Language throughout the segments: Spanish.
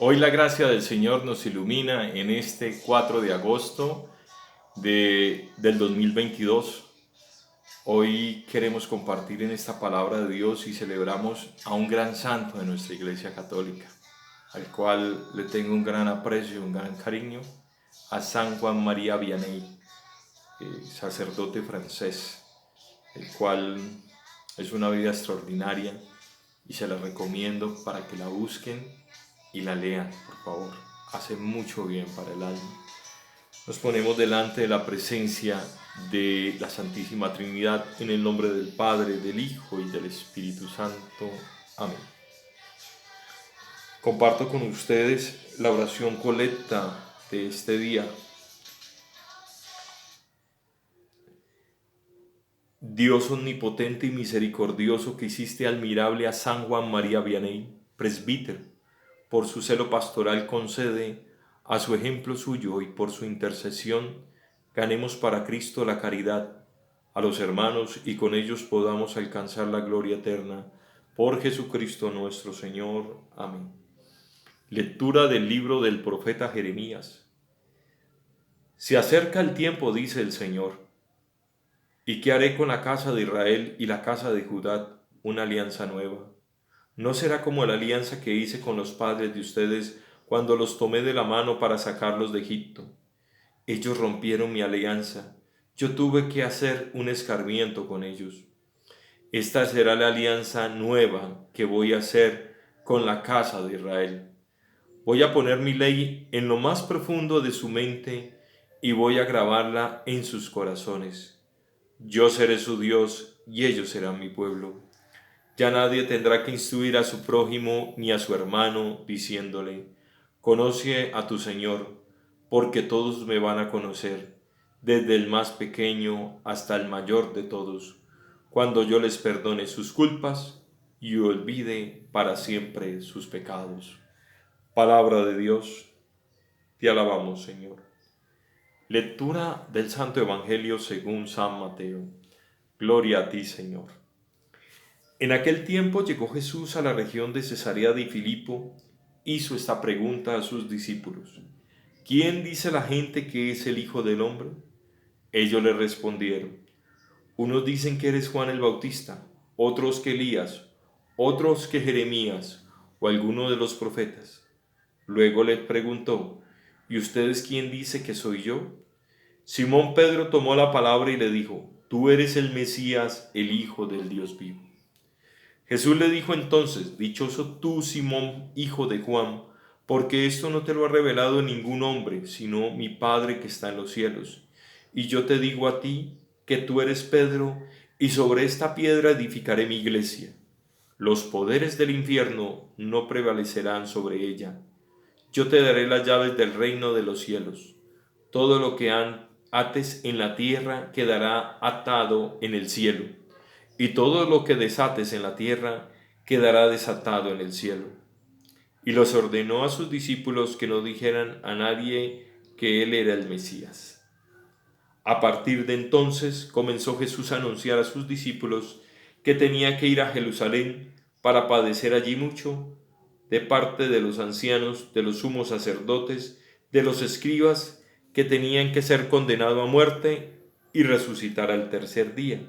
Hoy la gracia del Señor nos ilumina en este 4 de agosto del 2022. Hoy queremos compartir en esta palabra de Dios y celebramos a un gran santo de nuestra Iglesia Católica, al cual le tengo un gran aprecio, un gran cariño, a San Juan María Vianney, sacerdote francés, el cual es una vida extraordinaria y se la recomiendo para que la busquen y la lean, por favor. Hace mucho bien para el alma. Nos ponemos delante de la presencia de la Santísima Trinidad en el nombre del Padre, del Hijo y del Espíritu Santo. Amén. Comparto con ustedes la oración colecta de este día. Dios omnipotente y misericordioso, que hiciste admirable a San Juan María Vianney, presbítero, por su celo pastoral concede, a su ejemplo suyo y por su intercesión, ganemos para Cristo la caridad, a los hermanos, y con ellos podamos alcanzar la gloria eterna. Por Jesucristo nuestro Señor. Amén. Lectura del libro del profeta Jeremías. Se acerca el tiempo, dice el Señor, ¿y qué haré con la casa de Israel y la casa de Judá? Una alianza nueva. No será como la alianza que hice con los padres de ustedes cuando los tomé de la mano para sacarlos de Egipto. Ellos rompieron mi alianza. Yo tuve que hacer un escarmiento con ellos. Esta será la alianza nueva que voy a hacer con la casa de Israel. Voy a poner mi ley en lo más profundo de su mente y voy a grabarla en sus corazones. Yo seré su Dios y ellos serán mi pueblo. Ya nadie tendrá que instruir a su prójimo ni a su hermano, diciéndole, conoce a tu Señor, porque todos me van a conocer, desde el más pequeño hasta el mayor de todos, cuando yo les perdone sus culpas y olvide para siempre sus pecados. Palabra de Dios, te alabamos, Señor. Lectura del Santo Evangelio según San Mateo. Gloria a ti, Señor. En aquel tiempo llegó Jesús a la región de Cesarea de Filipo, hizo esta pregunta a sus discípulos: ¿Quién dice la gente que es el Hijo del Hombre? Ellos le respondieron: unos dicen que eres Juan el Bautista, otros que Elías, otros que Jeremías o alguno de los profetas. Luego les preguntó: ¿y ustedes quién dice que soy yo? Simón Pedro tomó la palabra y le dijo: Tú eres el Mesías, el Hijo del Dios vivo. Jesús le dijo entonces: Dichoso tú, Simón, hijo de Juan, porque esto no te lo ha revelado ningún hombre, sino mi Padre que está en los cielos. Y yo te digo a ti que tú eres Pedro, y sobre esta piedra edificaré mi iglesia. Los poderes del infierno no prevalecerán sobre ella. Yo te daré las llaves del reino de los cielos. Todo lo que ates en la tierra quedará atado en el cielo, y todo lo que desates en la tierra quedará desatado en el cielo. Y los ordenó a sus discípulos que no dijeran a nadie que él era el Mesías. A partir de entonces comenzó Jesús a anunciar a sus discípulos que tenía que ir a Jerusalén para padecer allí mucho, de parte de los ancianos, de los sumos sacerdotes, de los escribas, que tenían que ser condenado a muerte y resucitar al tercer día.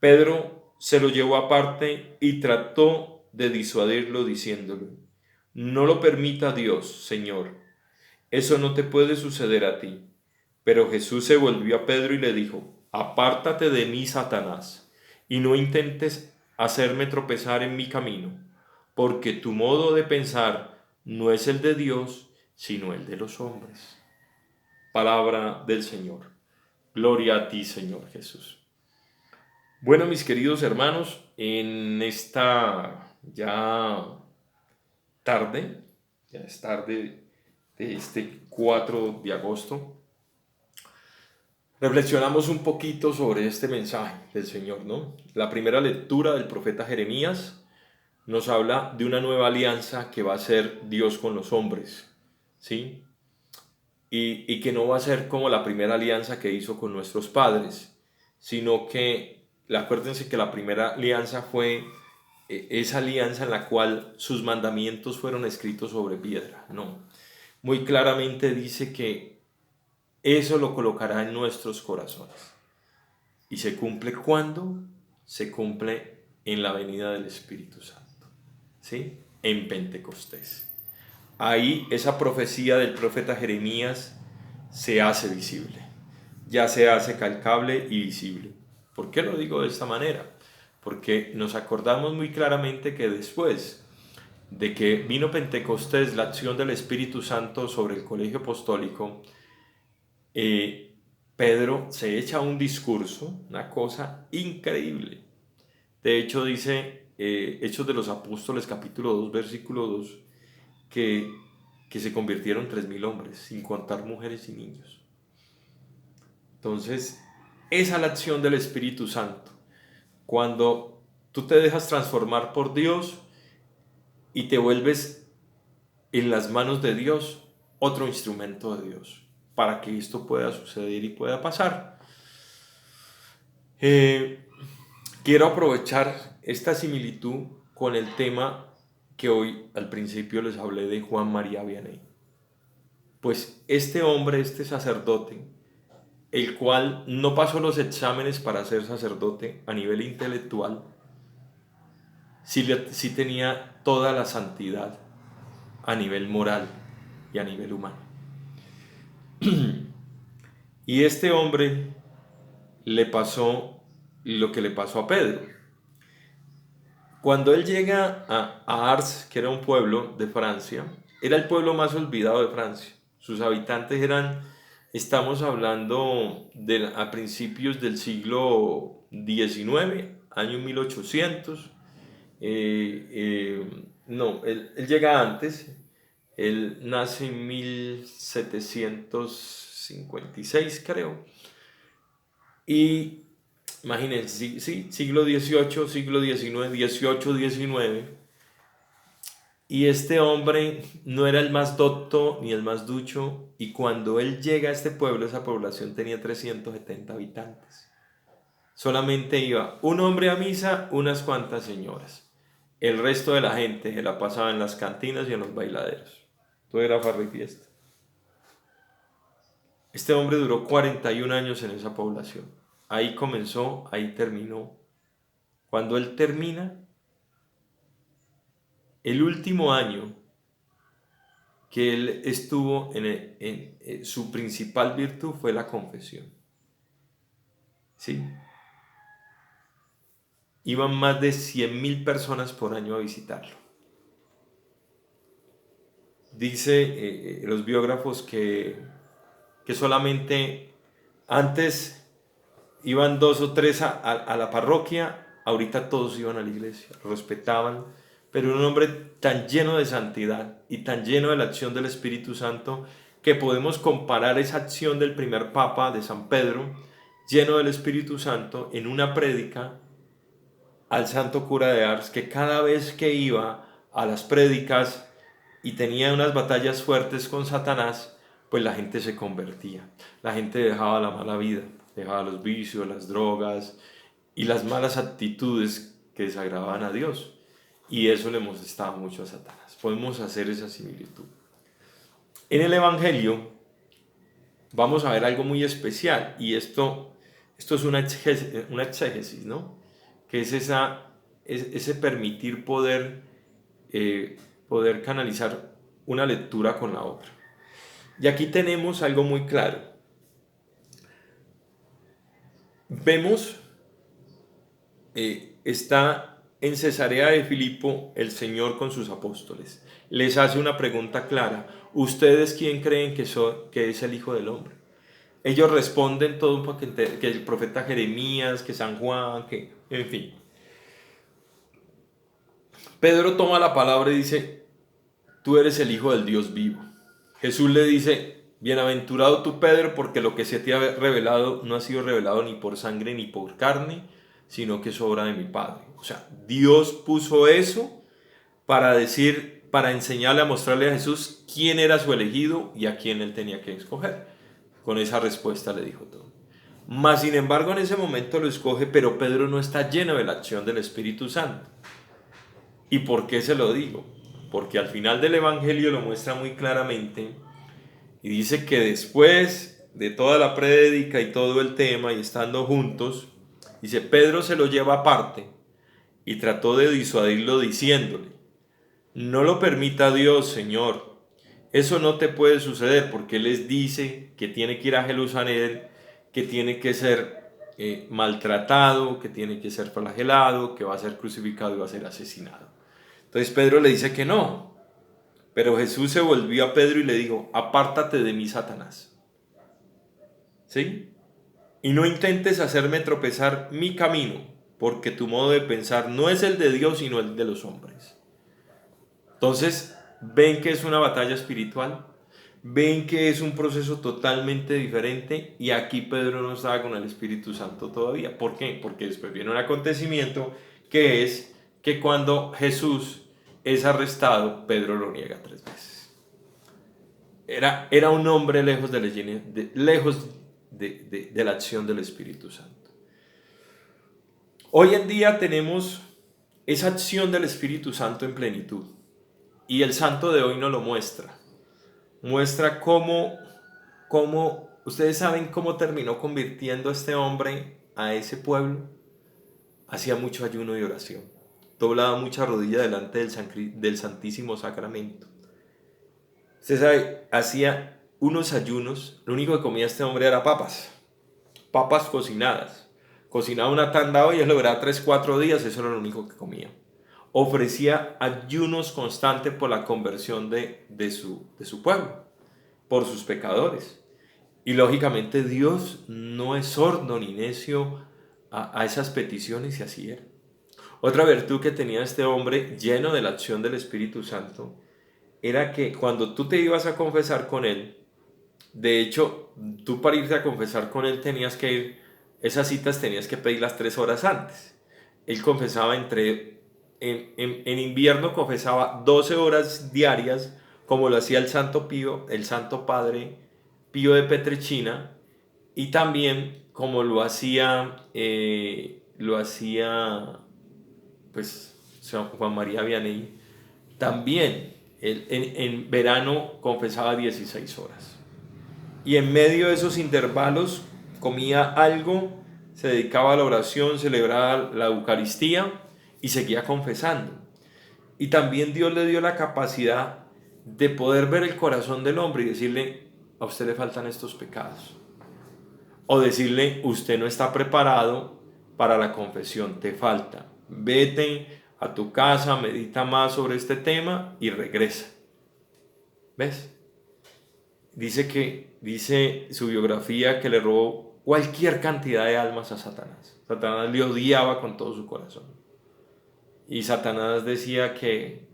Pedro se lo llevó aparte y trató de disuadirlo diciéndole: No lo permita Dios, Señor, eso no te puede suceder a ti. Pero Jesús se volvió a Pedro y le dijo: Apártate de mí, Satanás, y no intentes hacerme tropezar en mi camino, porque tu modo de pensar no es el de Dios, sino el de los hombres. Palabra del Señor. Gloria a ti, Señor Jesús. Bueno, mis queridos hermanos, en esta tarde, ya es tarde de este 4 de agosto, reflexionamos un poquito sobre este mensaje del Señor, ¿no? La primera lectura del profeta Jeremías nos habla de una nueva alianza que va a ser Dios con los hombres, ¿sí? Y que no va a ser como la primera alianza que hizo con nuestros padres, sino que, acuérdense que la primera alianza fue esa alianza en la cual sus mandamientos fueron escritos sobre piedra, no. Muy claramente dice que eso lo colocará en nuestros corazones. ¿Y se cumple cuándo? Se cumple en la venida del Espíritu Santo, ¿sí? En Pentecostés. Ahí esa profecía del profeta Jeremías se hace visible, ya se hace calcable y visible. ¿Por qué lo digo de esta manera? Porque nos acordamos muy claramente que después de que vino Pentecostés, la acción del Espíritu Santo sobre el colegio apostólico, Pedro se echa un discurso, una cosa increíble. De hecho dice Hechos de los Apóstoles capítulo 2 versículo 2 que se convirtieron 3.000 hombres, sin contar mujeres y niños. Entonces, esa es la acción del Espíritu Santo. Cuando tú te dejas transformar por Dios y te vuelves en las manos de Dios, otro instrumento de Dios, para que esto pueda suceder y pueda pasar. Quiero aprovechar esta similitud con el tema que hoy al principio les hablé de Juan María Vianney. Pues este hombre, este sacerdote, el cual no pasó los exámenes para ser sacerdote a nivel intelectual, sí tenía toda la santidad a nivel moral y a nivel humano. Y este hombre le pasó lo que le pasó a Pedro. Cuando él llega a Ars, que era un pueblo de Francia, era el pueblo más olvidado de Francia. Sus habitantes estamos hablando a principios del siglo XIX, año 1800. No, él llega antes, él nace en 1756, creo. Y imagínense, sí, siglo XVIII, siglo XIX, XVIII, XIX. Y este hombre no era el más docto ni el más ducho. Y cuando él llega a este pueblo, esa población tenía 370 habitantes. Solamente iba un hombre a misa, unas cuantas señoras. El resto de la gente se la pasaba en las cantinas y en los bailaderos. Todo era farra y fiesta. Este hombre duró 41 años en esa población. Ahí comenzó, ahí terminó. Cuando él termina, el último año que él estuvo en su principal virtud fue la confesión. ¿Sí? Iban más de 100.000 personas por año a visitarlo. Dice los biógrafos que solamente antes iban 2 o 3 a la parroquia, ahorita todos iban a la iglesia, respetaban, pero era un hombre tan lleno de santidad y tan lleno de la acción del Espíritu Santo que podemos comparar esa acción del primer Papa, de San Pedro, lleno del Espíritu Santo, en una prédica al santo cura de Ars, que cada vez que iba a las prédicas y tenía unas batallas fuertes con Satanás, pues la gente se convertía, la gente dejaba la mala vida, dejaba los vicios, las drogas y las malas actitudes que desagradaban a Dios, y eso le molestaba mucho a Satanás. Podemos hacer esa similitud. En el Evangelio vamos a ver algo muy especial, y esto es una exégesis, ¿no? Que es ese permitir poder canalizar una lectura con la otra. Y aquí tenemos algo muy claro. Vemos, está en Cesarea de Filipo el Señor con sus apóstoles. Les hace una pregunta clara. ¿Ustedes quién creen que es el Hijo del Hombre? Ellos responden todo un paquete, que el profeta Jeremías, que San Juan, que en fin. Pedro toma la palabra y dice: tú eres el Hijo del Dios vivo. Jesús le dice: bienaventurado tú, Pedro, porque lo que se te ha revelado no ha sido revelado ni por sangre ni por carne, sino que es obra de mi Padre. O sea, Dios puso eso para enseñarle, a mostrarle a Jesús quién era su elegido y a quién él tenía que escoger. Con esa respuesta le dijo todo. Mas, sin embargo, en ese momento lo escoge, pero Pedro no está lleno de la acción del Espíritu Santo. ¿Y por qué se lo digo? Porque al final del Evangelio lo muestra muy claramente y dice que después de toda la prédica y todo el tema y estando juntos, dice, Pedro se lo lleva aparte y trató de disuadirlo diciéndole, no lo permita Dios, Señor, eso no te puede suceder, porque Él les dice que tiene que ir a Jerusalén, que tiene que ser maltratado, que tiene que ser flagelado, que va a ser crucificado y va a ser asesinado. Entonces Pedro le dice que no, pero Jesús se volvió a Pedro y le dijo, apártate de mí, Satanás. ¿Sí? Y no intentes hacerme tropezar mi camino, porque tu modo de pensar no es el de Dios, sino el de los hombres. Entonces, ven que es una batalla espiritual, ven que es un proceso totalmente diferente y aquí Pedro no estaba con el Espíritu Santo todavía. ¿Por qué? Porque después viene un acontecimiento que es que cuando Jesús es arrestado, Pedro lo niega 3 veces. Era un hombre lejos lejos de la acción del Espíritu Santo. Hoy en día tenemos esa acción del Espíritu Santo en plenitud. Y el santo de hoy nos lo muestra. Muestra cómo ustedes saben cómo terminó convirtiendo a este hombre a ese pueblo. Hacía mucho ayuno y oración. Doblaba mucha rodilla delante del Santísimo Sacramento. Usted sabe, hacía unos ayunos. Lo único que comía este hombre era papas. Papas cocinadas. Cocinaba una tanda hoy y él lo verá 3-4 días. Eso era lo único que comía. Ofrecía ayunos constantes por la conversión de su pueblo, por sus pecadores. Y lógicamente Dios no es sordo ni necio a esas peticiones y así era. Otra virtud que tenía este hombre lleno de la acción del Espíritu Santo era que cuando tú te ibas a confesar con él, de hecho, tú para irte a confesar con él tenías que ir, esas citas tenías que pedirlas 3 horas antes. Él confesaba en invierno confesaba 12 horas diarias, como lo hacía el Santo Pío, el Santo Padre Pío de Petrechina, y también como lo hacía pues San Juan María Vianney. También en verano confesaba 16 horas. Y en medio de esos intervalos comía algo, se dedicaba a la oración, celebraba la Eucaristía y seguía confesando. Y también Dios le dio la capacidad de poder ver el corazón del hombre y decirle, a usted le faltan estos pecados. O decirle, usted no está preparado para la confesión, te falta. Vete a tu casa, medita más sobre este tema y regresa. ¿Ves? Dice su biografía que le robó cualquier cantidad de almas a Satanás. Satanás le odiaba con todo su corazón. Y Satanás decía que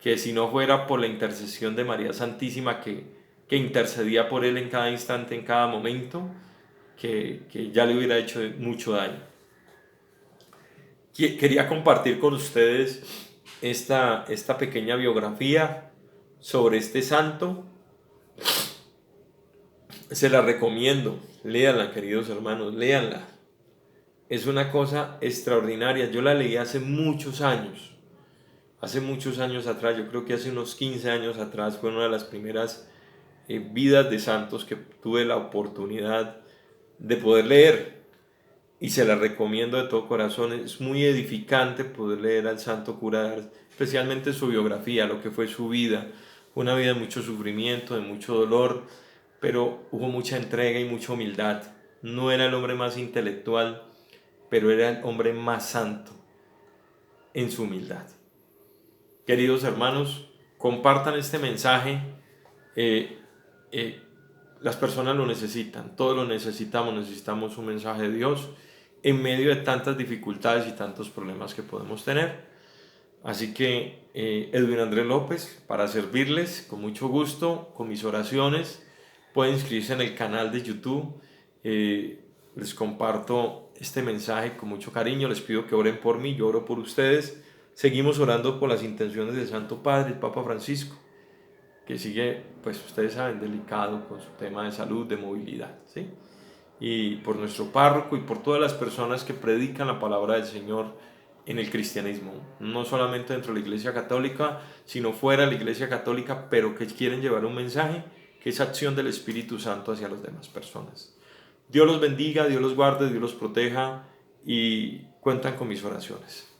si no fuera por la intercesión de María Santísima, que intercedía por él en cada instante, en cada momento, que ya le hubiera hecho mucho daño. Quería compartir con ustedes esta pequeña biografía sobre este santo. Se la recomiendo, léanla, queridos hermanos, léanla. Es una cosa extraordinaria. Yo la leí hace muchos años atrás, yo creo que hace unos 15 años atrás, fue una de las primeras vidas de santos que tuve la oportunidad de poder leer. Y se la recomiendo de todo corazón. Es muy edificante poder leer al santo cura de Ars, especialmente su biografía, lo que fue su vida. Una vida de mucho sufrimiento, de mucho dolor, pero hubo mucha entrega y mucha humildad. No era el hombre más intelectual, pero era el hombre más santo en su humildad. Queridos hermanos, compartan este mensaje. Las personas lo necesitan, todos lo necesitamos un mensaje de Dios en medio de tantas dificultades y tantos problemas que podemos tener. Así que Edwin Andrés López, para servirles con mucho gusto, con mis oraciones. Pueden inscribirse en el canal de YouTube. Les comparto este mensaje con mucho cariño. Les pido que oren por mí, yo oro por ustedes. Seguimos orando por las intenciones del Santo Padre, el Papa Francisco, que sigue, pues ustedes saben, delicado con su tema de salud, de movilidad, ¿sí? y por nuestro párroco y por todas las personas que predican la palabra del Señor en el cristianismo, no solamente dentro de la Iglesia Católica, sino fuera de la Iglesia Católica, pero que quieren llevar un mensaje que es acción del Espíritu Santo hacia las demás personas. Dios los bendiga, Dios los guarde, Dios los proteja y cuentan con mis oraciones.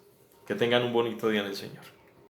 Que tengan un bonito día en el Señor.